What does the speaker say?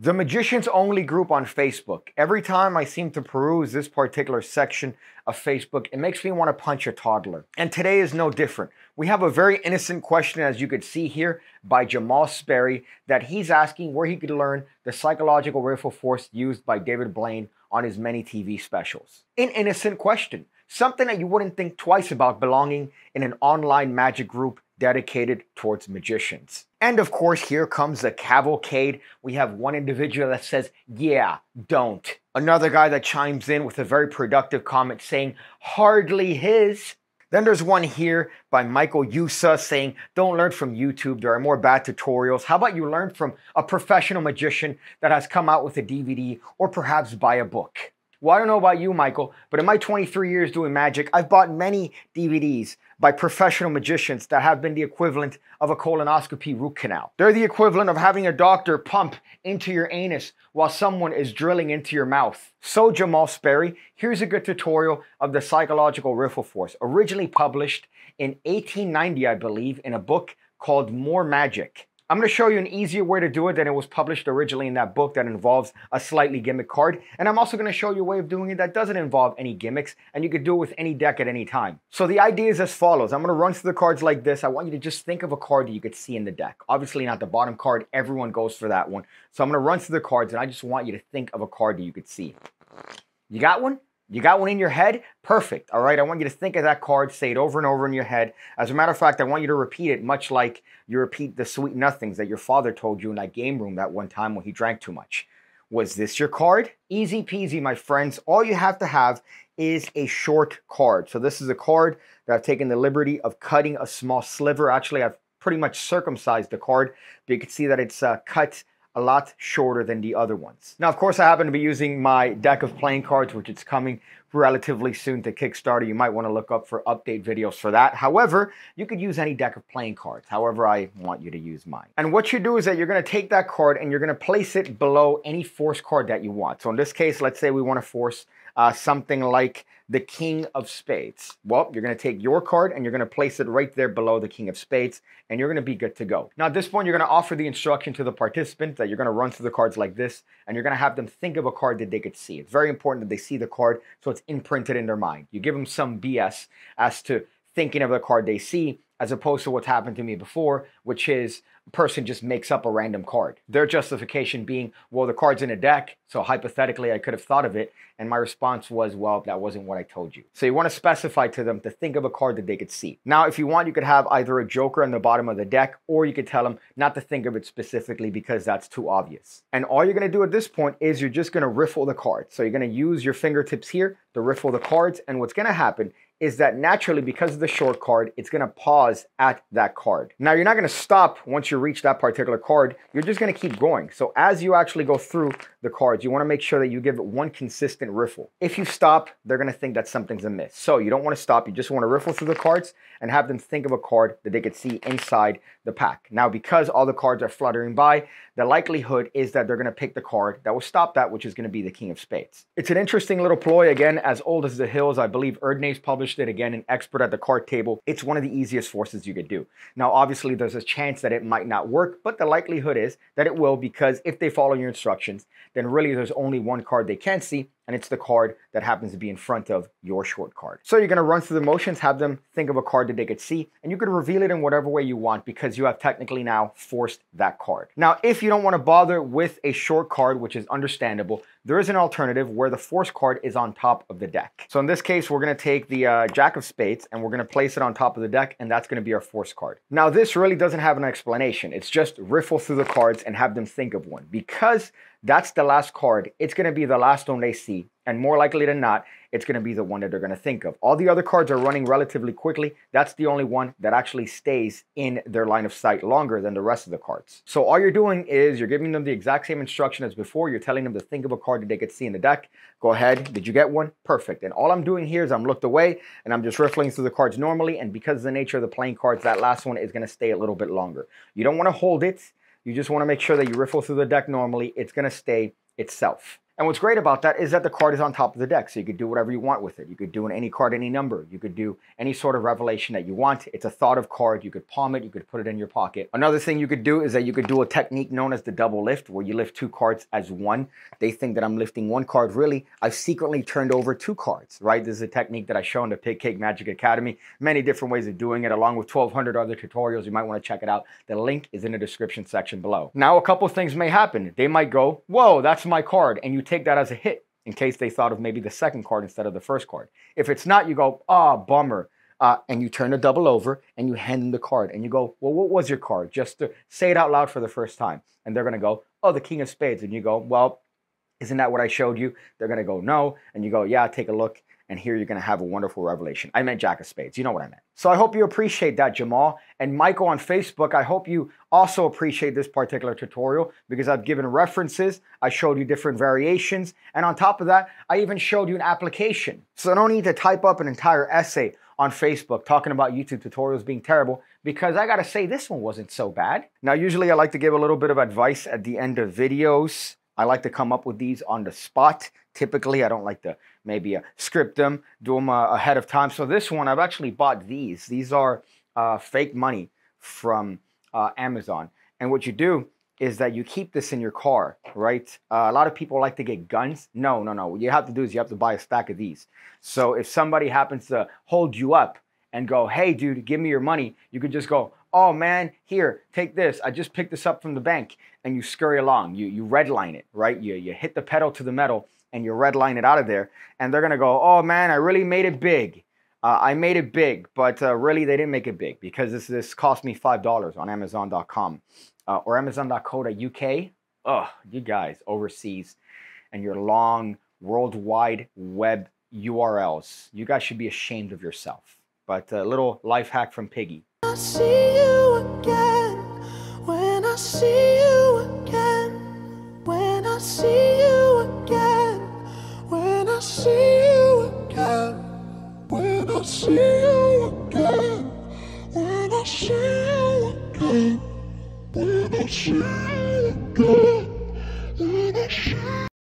The Magicians Only group on Facebook. Every time I seem to peruse this particular section of Facebook, it makes me want to punch a toddler. And today is no different. We have a very innocent question, as you could see here, by Jamal Sperry, that he's asking where he could learn the psychological riffle force used by David Blaine on his many TV specials. An innocent question. Something that you wouldn't think twice about belonging in an online magic group dedicated towards magicians. And of course, here comes the cavalcade. We have one individual that says, yeah, don't. Another guy that chimes in with a very productive comment saying, hardly his. Then there's one here by Michael Yusa saying, don't learn from YouTube. There are more bad tutorials. How about you learn from a professional magician that has come out with a DVD or perhaps buy a book? Well, I don't know about you, Michael, but in my 23 years doing magic, I've bought many DVDs by professional magicians that have been the equivalent of a colonoscopy root canal. They're the equivalent of having a doctor pump into your anus while someone is drilling into your mouth. So Jamal Sperry, here's a good tutorial of the psychological riffle force, originally published in 1890, I believe, in a book called More Magic. I'm going to show you an easier way to do it than it was published originally in that book that involves a slightly gimmick card. And I'm also going to show you a way of doing it that doesn't involve any gimmicks, and you could do it with any deck at any time. So the idea is as follows. I'm going to run through the cards like this. I want you to just think of a card that you could see in the deck. Obviously not the bottom card. Everyone goes for that one. So I'm going to run through the cards, and I just want you to think of a card that you could see. You got one? You got one in your head? Perfect. All right, I want you to think of that card, say it over and over in your head. As a matter of fact, I want you to repeat it much like you repeat the sweet nothings that your father told you in that game room that one time when he drank too much. Was this your card? Easy peasy, my friends. All you have to have is a short card. So this is a card that I've taken the liberty of cutting a small sliver. Actually, I've pretty much circumcised the card, but you can see that it's cut a lot shorter than the other ones. Now, of course, I happen to be using my deck of playing cards, which is coming relatively soon to Kickstarter. You might want to look up for update videos for that. However, you could use any deck of playing cards. However, I want you to use mine. And what you do is that you're going to take that card and you're going to place it below any force card that you want. So in this case, let's say we want to force something like the King of Spades. Well, you're going to take your card and you're going to place it right there below the King of Spades, and you're going to be good to go. Now, at this point, you're going to offer the instruction to the participant that you're going to run through the cards like this, and you're going to have them think of a card that they could see. It's very important that they see the card so it's imprinted in their mind. You give them some BS as to thinking of the card they see, as opposed to what's happened to me before, which is a person just makes up a random card. Their justification being, well, the card's in a deck, so hypothetically I could have thought of it, and my response was, well, that wasn't what I told you. So you want to specify to them to think of a card that they could see. Now, if you want, you could have either a joker on the bottom of the deck, or you could tell them not to think of it specifically because that's too obvious. And all you're going to do at this point is you're just going to riffle the cards. So you're going to use your fingertips here to riffle the cards, and what's going to happen is that naturally, because of the short card, it's going to pause at that card. Now, you're not going to stop once you reach that particular card. You're just going to keep going. So as you actually go through the cards, you want to make sure that you give it one consistent riffle. If you stop, they're going to think that something's amiss. So you don't want to stop. You just want to riffle through the cards and have them think of a card that they could see inside the pack. Now, because all the cards are fluttering by, the likelihood is that they're going to pick the card that will stop that, which is going to be the King of Spades. It's an interesting little ploy, again, as old as the hills. I believe Erdnase published it, again, an expert at the card table. It's one of the easiest forces you could do. Now, obviously, there's a chance that it might not work, but the likelihood is that it will, because if they follow your instructions, then really there's only one card they can see, and it's the card that happens to be in front of your short card. So you're going to run through the motions, have them think of a card that they could see, and you could reveal it in whatever way you want because you have technically now forced that card. Now, if you don't want to bother with a short card, which is understandable, there is an alternative where the force card is on top of the deck. So in this case, we're going to take the Jack of Spades and we're going to place it on top of the deck, and that's going to be our force card. Now, this really doesn't have an explanation. It's just riffle through the cards and have them think of one. Because that's the last card, it's going to be the last one they see, and more likely than not, it's going to be the one that they're going to think of. All the other cards are running relatively quickly. That's the only one that actually stays in their line of sight longer than the rest of the cards. So all you're doing is you're giving them the exact same instruction as before. You're telling them to think of a card that they could see in the deck. Go ahead. Did you get one? Perfect. And all I'm doing here is I'm looked away and I'm just riffling through the cards normally. And because of the nature of the playing cards, that last one is going to stay a little bit longer. You don't want to hold it. You just want to make sure that you riffle through the deck normally. It's going to stay itself. And what's great about that is that the card is on top of the deck, so you could do whatever you want with it. You could do any card, any number. You could do any sort of revelation that you want. It's a thought of card. You could palm it. You could put it in your pocket. Another thing you could do is that you could do a technique known as the double lift, where you lift 2 cards as one. They think that I'm lifting 1 card. Really, I've secretly turned over 2 cards, right? This is a technique that I show in the PigCake Magic Academy. Many different ways of doing it, along with 1,200 other tutorials. You might want to check it out. The link is in the description section below. Now, a couple things may happen. They might go, whoa, that's my card, and you take that as a hit, in case they thought of maybe the second card instead of the first card. If it's not, you go, oh, bummer. And you turn the double over and you hand them the card and you go, well, what was your card? Just to say it out loud for the first time. And they're going to go, oh, the King of Spades. And you go, well, isn't that what I showed you? They're going to go, no. And you go, yeah, take a look. And here you're going to have a wonderful revelation. I meant Jack of Spades. You know what I meant. So I hope you appreciate that, Jamal. And Michael on Facebook, I hope you also appreciate this particular tutorial, because I've given references. I showed you different variations. And on top of that, I even showed you an application. So I don't need to type up an entire essay on Facebook talking about YouTube tutorials being terrible, because I got to say this one wasn't so bad. Now, usually I like to give a little bit of advice at the end of videos. I like to come up with these on the spot. Typically, I don't like to maybe script them, do them ahead of time. So this one, I've actually bought these. These are fake money from Amazon. And what you do is that you keep this in your car, right? A lot of people like to get guns. No. What you have to do is you have to buy a stack of these. So if somebody happens to hold you up and go, hey, dude, give me your money, you could just go, oh, man, here, take this. I just picked this up from the bank. And you scurry along. You redline it, right? You hit the pedal to the metal and you redline it out of there. And they're going to go, oh, man, I really made it big. I made it big, but really they didn't make it big, because this cost me $5 on Amazon.com or Amazon.co.uk. Ugh, you guys overseas and your long worldwide web URLs. You guys should be ashamed of yourself. But a little life hack from Piggy. I see you again, when I see you again, when I see you again, when I see you again, when I see you again, when I see you again, when I see you again, when I see